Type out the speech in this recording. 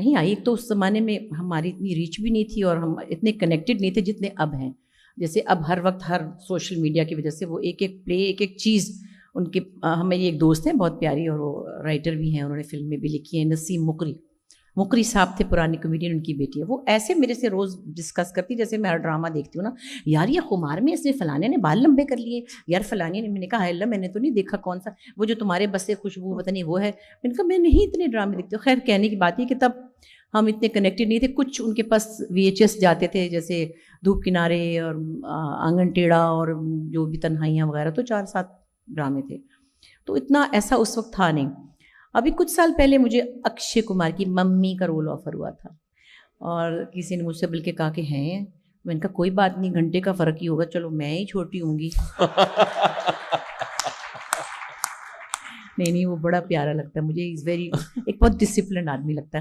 नहीं आई। एक तो उस ज़माने में हमारी इतनी रीच भी नहीं थी और हम इतने कनेक्टेड नहीं थे जितने अब हैं। जैसे अब हर वक्त हर सोशल मीडिया की वजह से वो एक एक प्ले, एक एक चीज़ उनके मेरी एक दोस्त हैं बहुत प्यारी और वो राइटर भी हैं, उन्होंने फिल्में भी लिखी हैं, नसीम मुकरी साहब थे पुराने कॉमेडियन, उनकी बेटी है। वो ऐसे मेरे से रोज़ डिस्कस करती, जैसे मैं ड्रामा देखती हूँ ना, यार ये खुमार में इसने फलाने ने बाल लंबे कर लिए, यार फलानी ने। मैंने कहा अल्लाह मैंने तो नहीं देखा, कौन सा वो जो तुम्हारे बसे खुशबू पता नहीं वो है। मैंने कहा मैं नहीं इतने ड्रामे देखती हूँ। खैर कहने की बात है कि तब हम इतने कनेक्टेड नहीं थे। कुछ उनके पास VHS जाते थे, जैसे धूप किनारे और आंगन टेढ़ा और जो भी तन्हाइयाँ वगैरह, तो 4-7 ड्रामे थे, तो इतना ऐसा उस वक्त था नहीं। अभी कुछ साल पहले मुझे अक्षय कुमार की मम्मी का रोल ऑफर हुआ था और किसी ने मुझसे बल्कि कहा कि हैं, मैंने कहा कोई बात नहीं, घंटे का फ़र्क ही होगा, चलो मैं ही छोटी होंगी। नहीं वो बड़ा प्यारा लगता है मुझे, इज़ वेरी, एक बहुत डिसिप्लिन आदमी लगता है।